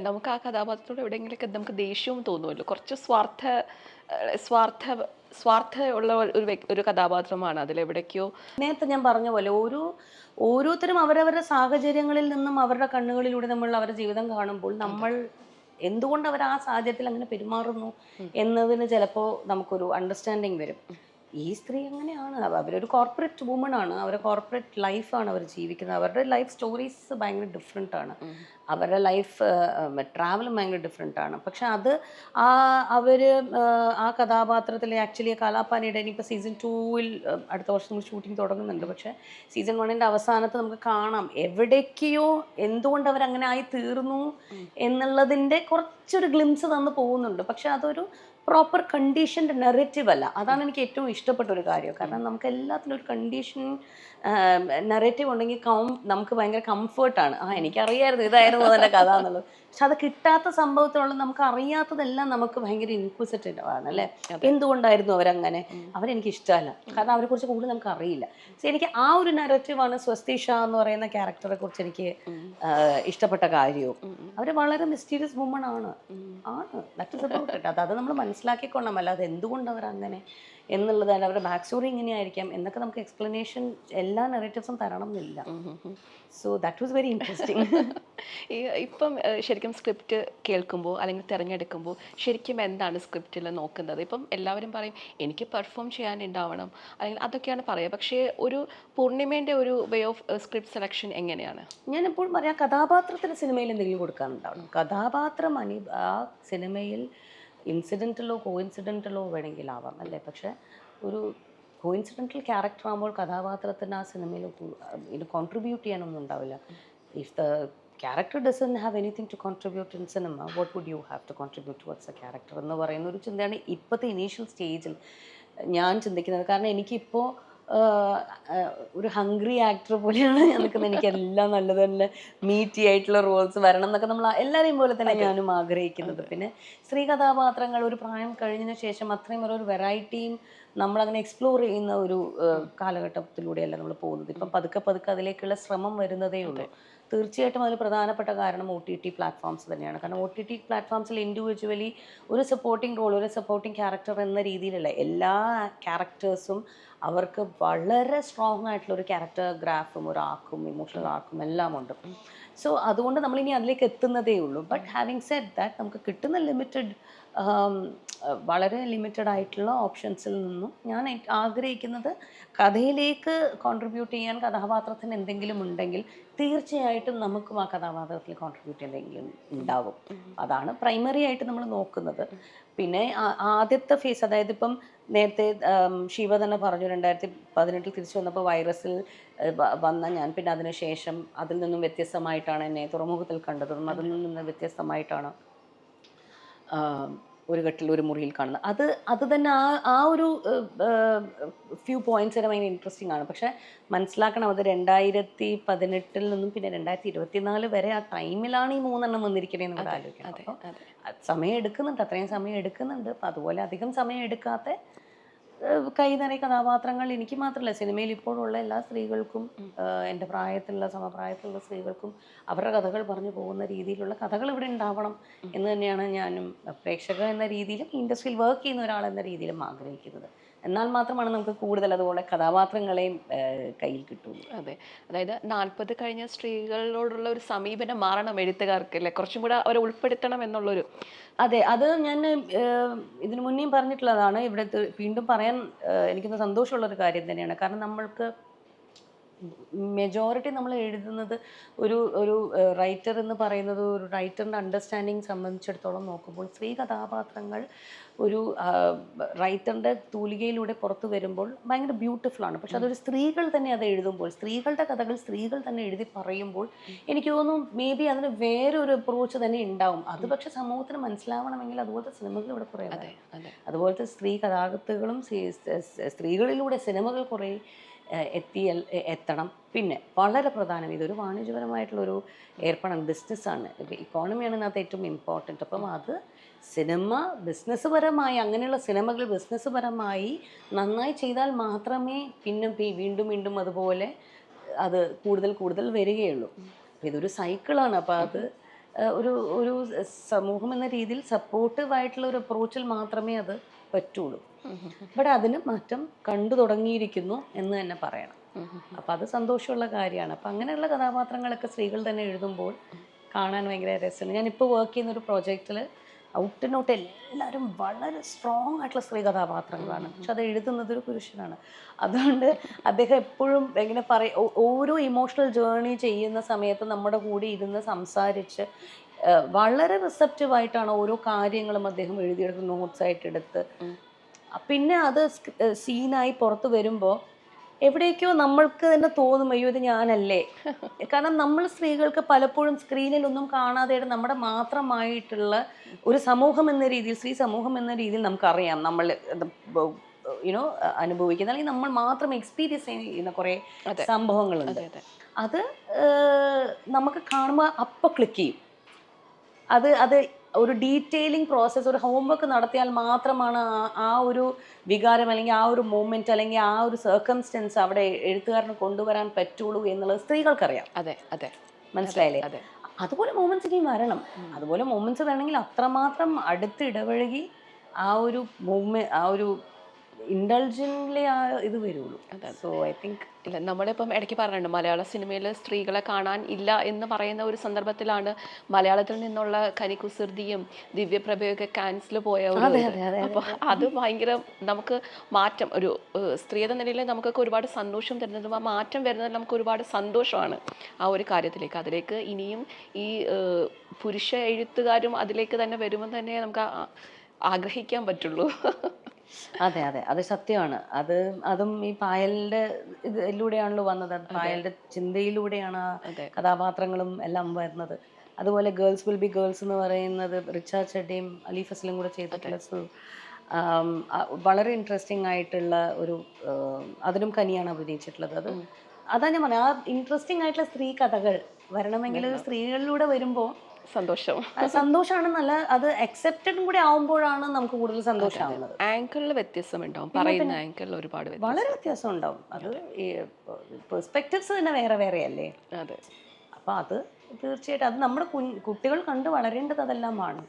നമുക്ക് ആ കഥാപാത്രത്തോട് എവിടെയെങ്കിലുമൊക്കെ നമുക്ക് ദേഷ്യവും തോന്നുമല്ലോ. കുറച്ച് സ്വാർത്ഥ സ്വാർത്ഥയുള്ള ഒരു കഥാപാത്രമാണ് അതിലെവിടേക്കോ. നേരത്തെ ഞാൻ പറഞ്ഞ പോലെ ഓരോരുത്തരും അവരവരുടെ സാഹചര്യങ്ങളിൽ നിന്നും അവരുടെ കണ്ണുകളിലൂടെ നമ്മൾ അവരുടെ ജീവിതം കാണുമ്പോൾ നമ്മൾ എന്തുകൊണ്ട് അവർ ആ സാഹചര്യത്തിൽ അങ്ങനെ പെരുമാറുന്നു എന്നതിന് ചിലപ്പോൾ നമുക്കൊരു അണ്ടർസ്റ്റാൻഡിങ് വരും. ഈ സ്ത്രീ അങ്ങനെയാണ്, അവരൊരു കോർപ്പറേറ്റ് വുമൺ ആണ്, അവരുടെ കോർപ്പറേറ്റ് ലൈഫാണ് അവർ ജീവിക്കുന്നത്, അവരുടെ ലൈഫ് സ്റ്റോറീസ് ഭയങ്കര ഡിഫറെൻ്റ് ആണ്, അവരുടെ ലൈഫ് ട്രാവലും ഭയങ്കര ഡിഫറെൻ്റ് ആണ്. പക്ഷെ അത് ആ അവർ ആ കഥാപാത്രത്തിൽ ആക്ച്വലി കലാപാനിയുടെ ഇനിയിപ്പോൾ സീസൺ 2 അടുത്ത വർഷം നമ്മൾ ഷൂട്ടിംഗ് തുടങ്ങുന്നുണ്ട്. പക്ഷേ സീസൺ 1 അവസാനത്ത് നമുക്ക് കാണാം എവിടേക്കെയോ എന്തുകൊണ്ട് അവരങ്ങനെ ആയി തീർന്നു എന്നുള്ളതിൻ്റെ കുറച്ചൊരു ഗ്ലിംസ് തന്നു പോകുന്നുണ്ട്. പക്ഷെ അതൊരു പ്രോപ്പർ കണ്ടീഷൻഡ് നെറേറ്റീവ് അല്ല. അതാണ് എനിക്ക് ഏറ്റവും ഇഷ്ടപ്പെട്ട ഒരു കാര്യം. കാരണം നമുക്ക് എല്ലാത്തിനും ഒരു കണ്ടീഷൻ നെറേറ്റീവ് ഉണ്ടെങ്കിൽ നമുക്ക് ഭയങ്കര കംഫേർട്ടാണ്. എനിക്കറിയായിരുന്നു ഇതായിരുന്നു അതിൻ്റെ കഥ എന്നുള്ളത്. പക്ഷെ അത് കിട്ടാത്ത സംഭവത്തിലുള്ള നമുക്ക് അറിയാത്തതെല്ലാം നമുക്ക് ഭയങ്കര ഇൻക്വിസിറ്റീവ് ആണ് അല്ലേ. എന്തുകൊണ്ടായിരുന്നു അവരങ്ങനെ, അവരെനിക്ക് ഇഷ്ടമല്ല, കാരണം അവരെക്കുറിച്ച് കൂടുതൽ നമുക്ക് അറിയില്ല. പക്ഷെ എനിക്ക് ആ ഒരു നെറേറ്റീവാണ് സ്വസ്തി ഷാ എന്ന് പറയുന്ന ക്യാരക്ടറെ കുറിച്ച് എനിക്ക് ഇഷ്ടപ്പെട്ട കാര്യവും. അവർ വളരെ മിസ്റ്റീരിയസ് വുമൺ ആണ്. That is about it. അത് നമ്മൾ മനസ്സിലാക്കിക്കൊള്ളാം. അല്ലാതെ എന്തുകൊണ്ട് അവരങ്ങനെ എന്നുള്ളത്, അവരുടെ ബാക്ക് സ്റ്റോറി ഇങ്ങനെയായിരിക്കാം എന്നൊക്കെ നമുക്ക് എക്സ്പ്ലനേഷൻ എല്ലാ നെറേറ്റീവ്സും തരണം എന്നില്ല. So that was very interesting. ഇപ്പം ശരിക്കും സ്ക്രിപ്റ്റ് കേൾക്കുമ്പോൾ അല്ലെങ്കിൽ തിരഞ്ഞെടുക്കുമ്പോൾ ശരിക്കും എന്താണ് സ്ക്രിപ്റ്റിൽ നോക്കുന്നത്? ഇപ്പം എല്ലാവരും പറയും എനിക്ക് പെർഫോം ചെയ്യാനുണ്ടാവണം അല്ലെങ്കിൽ അതൊക്കെയാണ് പറയുക. പക്ഷേ ഒരു പൂർണിമേൻ്റെ ഒരു വേ ഓഫ് സ്ക്രിപ്റ്റ് സെലക്ഷൻ എങ്ങനെയാണ്? ഞാൻ എപ്പോഴും പറയാം, കഥാപാത്രത്തിന് സിനിമയിൽ എന്തെങ്കിലും കൊടുക്കാനുണ്ടാവണം. കഥാപാത്രം ആ സിനിമയിൽ ഇൻസിഡൻറ്റലോ കോയിൻസിഡൻറ്റലോ വേണമെങ്കിലാവാം അല്ലേ. പക്ഷെ ഒരു കോയിൻസിഡൻറ്റൽ ക്യാരക്ടർ ആകുമ്പോൾ കഥാപാത്രത്തിന് ആ സിനിമയിൽ കോൺട്രിബ്യൂട്ട് ചെയ്യാനൊന്നും ഉണ്ടാവില്ല. If the character doesn't have anything to contribute in cinema, what would you have to contribute towards a character എന്ന് പറയുന്ന ഒരു ചിന്തയാണ് ഇപ്പോഴത്തെ ഇനീഷ്യൽ സ്റ്റേജിൽ ഞാൻ ചിന്തിക്കുന്നത്. കാരണം എനിക്കിപ്പോൾ ഒരു ഹംഗ്രി ആക്ടർ പോലെയാണ് ഞാൻ നിൽക്കുന്നത്. എനിക്കെല്ലാം നല്ലത് തന്നെ മീറ്റി ആയിട്ടുള്ള റോൾസ് വരണം എന്നൊക്കെ നമ്മൾ എല്ലാവരെയും പോലെ തന്നെ ഞാനും ആഗ്രഹിക്കുന്നത്. പിന്നെ സ്ത്രീ കഥാപാത്രങ്ങൾ ഒരു പ്രായം കഴിഞ്ഞതിന് ശേഷം അത്രയും ഒരു വെറൈറ്റിയും നമ്മളങ്ങനെ എക്സ്പ്ലോർ ചെയ്യുന്ന ഒരു കാലഘട്ടത്തിലൂടെയല്ല നമ്മൾ പോകുന്നത്. ഇപ്പം പതുക്കെ പതുക്കെ അതിലേക്കുള്ള ശ്രമം വരുന്നതേ ഉള്ളൂ. തീർച്ചയായിട്ടും അതിൽ പ്രധാനപ്പെട്ട കാരണം OTT പ്ലാറ്റ്ഫോംസ് തന്നെയാണ്. കാരണം OTT പ്ലാറ്റ്ഫോംസിൽ ഇൻഡിവിജ്വലി ഒരു സപ്പോർട്ടിംഗ് റോൾ, ഒരു സപ്പോർട്ടിംഗ് ക്യാരക്ടർ എന്ന രീതിയിലുള്ള എല്ലാ ക്യാരക്ടേഴ്സും അവർക്ക് വളരെ സ്ട്രോങ് ആയിട്ടുള്ള ഒരു ക്യാരക്ടർ ഗ്രാഫും ഒരു ആർക്കും ഇമോഷണൽ ആർക്കും എല്ലാം ഉണ്ട്. സോ അതുകൊണ്ട് നമ്മളിനി അതിലേക്ക് എത്തുന്നതേ ഉള്ളൂ. ബട്ട് ഹാവിങ് സെഡ് ദാറ്റ് നമുക്ക് കിട്ടുന്ന വളരെ ലിമിറ്റഡ് ആയിട്ടുള്ള ഓപ്ഷൻസിൽ നിന്നും ഞാൻ ആഗ്രഹിക്കുന്നത് കഥയിലേക്ക് കോൺട്രിബ്യൂട്ട് ചെയ്യാൻ കഥാപാത്രത്തിന് എന്തെങ്കിലും ഉണ്ടെങ്കിൽ തീർച്ചയായിട്ടും നമുക്കും ആ കഥാപാത്രത്തിൽ കോൺട്രിബ്യൂട്ട് എന്തെങ്കിലും ഉണ്ടാകും. അതാണ് പ്രൈമറി ആയിട്ട് നമ്മൾ നോക്കുന്നത്. പിന്നെ ആദ്യത്തെ ഫേസ്, അതായത് ഇപ്പം നേരത്തെ ശിവ തന്നെ പറഞ്ഞു 2018 തിരിച്ചു വന്നപ്പോൾ വൈറസിൽ വന്ന ഞാൻ പിന്നെ അതിനുശേഷം അതിൽ നിന്നും വ്യത്യസ്തമായിട്ടാണ് എന്നെ തുറമുഖത്തിൽ കണ്ടതും അതിൽ നിന്നും വ്യത്യസ്തമായിട്ടാണ് ഒരു ഘട്ടിൽ ഒരു മുറിയിൽ കാണുന്നത്. അത് തന്നെ ആ ഒരു ഫ്യൂ പോയിന്റ്സ് വരെ ഭയങ്കര ഇൻട്രസ്റ്റിംഗ് ആണ്. പക്ഷെ മനസ്സിലാക്കണം, അത് 2018 നിന്നും പിന്നെ 2024 വരെ ആ ടൈമിലാണ് ഈ 3 വന്നിരിക്കണേന്ന് കൂടെ ആലോചിക്കണം. അപ്പോൾ സമയം എടുക്കുന്നുണ്ട്, അത്രയും സമയം എടുക്കുന്നുണ്ട്. അപ്പം അതുപോലെ അധികം സമയം എടുക്കാത്ത കൈ നിറയെ കഥാപാത്രങ്ങൾ എനിക്ക് മാത്രമല്ല സിനിമയിൽ ഇപ്പോഴുള്ള എല്ലാ സ്ത്രീകൾക്കും, എൻ്റെ പ്രായത്തിലുള്ള സമപ്രായത്തിലുള്ള സ്ത്രീകൾക്കും അവരുടെ കഥകൾ പറഞ്ഞു പോകുന്ന രീതിയിലുള്ള കഥകൾ ഇവിടെ ഉണ്ടാവണം എന്ന് തന്നെയാണ് ഞാനും പ്രേക്ഷക എന്ന രീതിയിലും ഇൻഡസ്ട്രിയിൽ വർക്ക് ചെയ്യുന്ന ഒരാൾ എന്ന രീതിയിലും ആഗ്രഹിക്കുന്നത്. എന്നാൽ മാത്രമാണ് നമുക്ക് കൂടുതൽ അതുപോലെ കഥാപാത്രങ്ങളെയും കയ്യിൽ കിട്ടുള്ളൂ. അതെ, അതായത് 40 കഴിഞ്ഞ സ്ത്രീകളോടുള്ള ഒരു സമീപനം മാറണം എഴുത്തുകാർക്ക് അല്ലേ, കുറച്ചും കൂടെ അവരെ ഉൾപ്പെടുത്തണം എന്നുള്ളൊരു. അതെ, അത് ഞാൻ ഇതിനു മുന്നേയും പറഞ്ഞിട്ടുള്ളതാണ്. ഇവിടെ വീണ്ടും പറയാൻ എനിക്കൊന്ന് സന്തോഷമുള്ളൊരു കാര്യം തന്നെയാണ്. കാരണം നമ്മൾക്ക് മെജോറിറ്റി നമ്മൾ എഴുതുന്നത് ഒരു റൈറ്റർ എന്ന് പറയുന്നത്, ഒരു റൈറ്ററിൻ്റെ അണ്ടർസ്റ്റാൻഡിങ് സംബന്ധിച്ചിടത്തോളം നോക്കുമ്പോൾ സ്ത്രീ കഥാപാത്രങ്ങൾ ഒരു റൈറ്ററിൻ്റെ തൂലികയിലൂടെ പുറത്തു വരുമ്പോൾ ഭയങ്കര ബ്യൂട്ടിഫുള്ളാണ്. പക്ഷെ അതൊരു സ്ത്രീകൾ തന്നെ അത് എഴുതുമ്പോൾ, സ്ത്രീകളുടെ കഥകൾ സ്ത്രീകൾ തന്നെ എഴുതി പറയുമ്പോൾ എനിക്ക് തോന്നുന്നു മേ ബി അതിന് വേറൊരു അപ്രോച്ച് തന്നെ ഉണ്ടാവും. അത് പക്ഷെ സമൂഹത്തിന് മനസ്സിലാവണമെങ്കിൽ അതുപോലത്തെ സിനിമകൾ ഇവിടെ കുറേ, അതുപോലത്തെ സ്ത്രീ കഥാകൃത്തുകളും സ്ത്രീകളിലൂടെ സിനിമകൾ കുറേ എത്തണം. പിന്നെ വളരെ പ്രധാനം, ഇതൊരു വാണിജ്യപരമായിട്ടുള്ളൊരു ഏർപ്പാടാണ്, ബിസിനസ്സാണ്, ഇക്കോണമിയാണ് ഇതിനകത്ത് ഏറ്റവും ഇമ്പോർട്ടൻറ്റ്. അപ്പം അത് സിനിമ ബിസിനസ് പരമായി, അങ്ങനെയുള്ള സിനിമകൾ ബിസിനസ് പരമായി നന്നായി ചെയ്താൽ മാത്രമേ പിന്നെ വീണ്ടും വീണ്ടും അതുപോലെ അത് കൂടുതൽ കൂടുതൽ വരികയുള്ളൂ. ഇതൊരു സൈക്കിളാണ്. അപ്പോൾ അത് ഒരു ഒരു സമൂഹം എന്ന രീതിയിൽ സപ്പോർട്ടീവായിട്ടുള്ള ഒരു അപ്രോച്ചിൽ മാത്രമേ അത് പറ്റുള്ളൂ. ബട്ട് അതിന് മാറ്റം കണ്ടു തുടങ്ങിയിരിക്കുന്നു എന്ന് തന്നെ പറയണം. അപ്പം അത് സന്തോഷമുള്ള കാര്യമാണ്. അപ്പം അങ്ങനെയുള്ള കഥാപാത്രങ്ങളൊക്കെ സ്ത്രീകൾ തന്നെ എഴുതുമ്പോൾ കാണാൻ ഭയങ്കര രസമാണ്. ഞാനിപ്പോൾ വർക്ക് ചെയ്യുന്ന ഒരു പ്രോജക്റ്റിൽ ഔട്ട് ആൻഡ് ഔട്ട് എല്ലാവരും വളരെ സ്ട്രോങ് ആയിട്ടുള്ള സ്ത്രീ കഥാപാത്രങ്ങളാണ്. പക്ഷെ അത് എഴുതുന്നത് ഒരു പുരുഷനാണ്. അതുകൊണ്ട് അദ്ദേഹം എപ്പോഴും എങ്ങനെ ഓരോ ഇമോഷണൽ ജേർണി ചെയ്യുന്ന സമയത്ത് നമ്മുടെ കൂടെ ഇരുന്ന് സംസാരിച്ച് വളരെ റിസപ്റ്റീവായിട്ടാണ് ഓരോ കാര്യങ്ങളും അദ്ദേഹം എഴുതിയെടുത്ത് നോട്ട്സായിട്ട് എടുത്ത് പിന്നെ അത് സീനായി പുറത്ത് വരുമ്പോൾ എവിടേക്കോ നമ്മൾക്ക് തന്നെ തോന്നും അയ്യോ ഇത് ഞാനല്ലേ. കാരണം നമ്മൾ സ്ത്രീകൾക്ക് പലപ്പോഴും സ്ക്രീനിലൊന്നും കാണാതെ നമ്മുടെ മാത്രമായിട്ടുള്ള ഒരു സമൂഹം എന്ന രീതിയിൽ, സ്ത്രീ സമൂഹം എന്ന രീതിയിൽ നമുക്കറിയാം നമ്മൾ യുനോ അനുഭവിക്കുന്ന അല്ലെങ്കിൽ നമ്മൾ മാത്രം എക്സ്പീരിയൻസ് ചെയ്യുന്ന കുറേ സംഭവങ്ങളുണ്ട്. അത് നമുക്ക് കാണുമ്പോൾ അപ്പം ക്ലിക്ക് ചെയ്യും. അത് ഒരു ഡീറ്റെയിലിംഗ് പ്രോസസ്സ്, ഒരു ഹോംവർക്ക് നടത്തിയാൽ മാത്രമാണ് ആ ഒരു വികാരം അല്ലെങ്കിൽ ആ ഒരു മൂമെന്റ് അല്ലെങ്കിൽ ആ ഒരു സർക്കംസ്റ്റൻസ് അവിടെ എഴുത്തുകാരന് കൊണ്ടുവരാൻ പറ്റുള്ളൂ എന്നുള്ളത് സ്ത്രീകൾക്കറിയാം. അതെ അതെ, മനസ്സിലായില്ലേ? അതുപോലെ മൂമെന്റ്സ് ഇനി വരണം. അതുപോലെ മൂമെന്റ്സ് വേണമെങ്കിൽ അത്രമാത്രം അടുത്ത് ഇടപഴകി ആ ഒരു ആ ഒരു ഇൻഡൾജൻലി ആ ഇത് വരുള്ളൂ. സോ ഐ തിങ്ക് ഇല്ല, നമ്മളിപ്പം ഇടയ്ക്ക് പറഞ്ഞിട്ടുണ്ട് മലയാള സിനിമയിൽ സ്ത്രീകളെ കാണാൻ ഇല്ല എന്ന് പറയുന്ന ഒരു സന്ദർഭത്തിലാണ് മലയാളത്തിൽ നിന്നുള്ള കനികുസൃതിയും ദിവ്യപ്രഭയൊക്കെ ക്യാൻസൽ പോയ ഒരു അപ്പോൾ അത് ഭയങ്കര നമുക്ക് മാറ്റം, ഒരു സ്ത്രീ എന്ന നിലയിൽ നമുക്കൊക്കെ ഒരുപാട് സന്തോഷം തരുന്നതും ആ മാറ്റം വരുന്നത് നമുക്ക് ഒരുപാട് സന്തോഷമാണ് ആ ഒരു കാര്യത്തിലേക്ക്. അതിലേക്ക് ഇനിയും ഈ പുരുഷ എഴുത്തുകാരും അതിലേക്ക് തന്നെ വരുമ്പോൾ തന്നെ നമുക്ക് ആഗ്രഹിക്കാൻ പറ്റുള്ളൂ. അതെ അതെ, അത് സത്യമാണ്. അതും ഈ പായലിന്റെ ഇതിലൂടെയാണല്ലോ വന്നത്. പായലിന്റെ ചിന്തയിലൂടെയാണ് ആ കഥാപാത്രങ്ങളും എല്ലാം വരുന്നത്. അതുപോലെ ഗേൾസ് വിൽ ബി ഗേൾസ് എന്ന് പറയുന്നത് റിച്ചാർഡ് ചെഡയും അലി ഫസലും കൂടെ ചെയ്തിട്ടുള്ള വളരെ ഇൻട്രസ്റ്റിംഗ് ആയിട്ടുള്ള ഒരു അതിനും കനിയാണ് അഭിനയിച്ചിട്ടുള്ളത്. അതാ ഞാൻ പറഞ്ഞത്, ആ ഇൻട്രസ്റ്റിംഗ് ആയിട്ടുള്ള സ്ത്രീ കഥകൾ വരണമെങ്കിൽ സ്ത്രീകളിലൂടെ വരുമ്പോൾ സന്തോഷമാണെന്നല്ല, അത് അക്സെപ്റ്റഡും കൂടി ആവുമ്പോഴാണ് നമുക്ക് കൂടുതൽ സന്തോഷമാവുന്നത്. ആങ്കറിൽ വ്യത്യാസം ഉണ്ടാവും, പറയുന്ന ആങ്കറിൽ ഒരുപാട് വളരെ വ്യത്യാസം ഉണ്ടാവും. അത് പെർസ്പെക്റ്റീവ്സ് തന്നെ വേറെ വേറെ അല്ലേ. അതെ, അപ്പൊ അത് തീർച്ചയായിട്ടും അത് നമ്മുടെ കുട്ടികൾ കണ്ട് വളരേണ്ടത് അതെല്ലാമാണ്.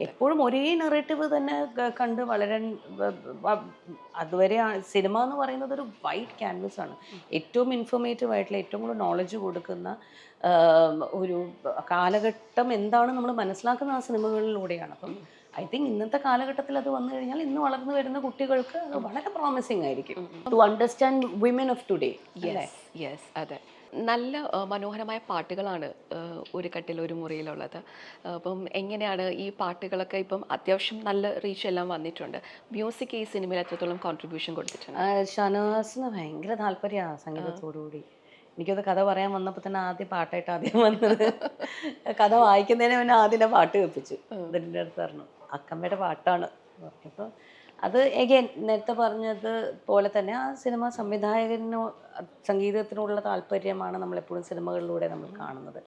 എപ്പോഴും ഒരേ നെറേറ്റീവ് തന്നെ കണ്ട് വളരാൻ, അതുവരെ സിനിമ എന്ന് പറയുന്നത് ഒരു വൈഡ് ക്യാൻവസ് ആണ്. ഏറ്റവും ഇൻഫോർമേറ്റീവ് ആയിട്ടുള്ള, ഏറ്റവും കൂടുതൽ നോളജ് കൊടുക്കുന്ന ഒരു കാലഘട്ടം എന്താണ് നമ്മൾ മനസ്സിലാക്കുന്ന ആ സിനിമകളിലൂടെയാണ്. അപ്പം ഐ തിങ്ക് ഇന്നത്തെ കാലഘട്ടത്തിൽ അത് വന്നു കഴിഞ്ഞാൽ ഇന്ന് വളർന്നു വരുന്ന കുട്ടികൾക്ക് അത് വളരെ പ്രോമിസിങ് ആയിരിക്കും to understand women of today. Yes, അതെ. നല്ല മനോഹരമായ പാട്ടുകളാണ് ഒരു കട്ടിൽ ഒരു മുറിയിലുള്ളത്. അപ്പം എങ്ങനെയാണ് ഈ പാട്ടുകളൊക്കെ ഇപ്പം അത്യാവശ്യം നല്ല റീച്ച് എല്ലാം വന്നിട്ടുണ്ട്. മ്യൂസിക് ഈ സിനിമയിൽ എത്രത്തോളം കോൺട്രിബ്യൂഷൻ കൊടുത്തിട്ടുണ്ട്? ഷാനവാസിന് ഭയങ്കര താല്പര്യമാണ് സംഗീതത്തോടുകൂടി. എനിക്കത് കഥ പറയാൻ വന്നപ്പോൾ തന്നെ ആദ്യം പാട്ടായിട്ട് ആദ്യം വന്നത്. കഥ വായിക്കുന്നതിന് മുന്നേ ആദ്യം പാട്ട് കേൾപ്പിച്ചു. ഇതിൻ്റെ അടുത്ത് പറഞ്ഞു അക്കമ്മയുടെ പാട്ടാണ് പറഞ്ഞപ്പോൾ അത് എഗെയിൻ നേരത്തെ പറഞ്ഞത് പോലെ തന്നെ ആ സിനിമ സംവിധായകനോ സംഗീതത്തിനുള്ള താല്പര്യമാണ് നമ്മളെപ്പോഴും സിനിമകളിലൂടെ നമ്മൾ കാണുന്നത്.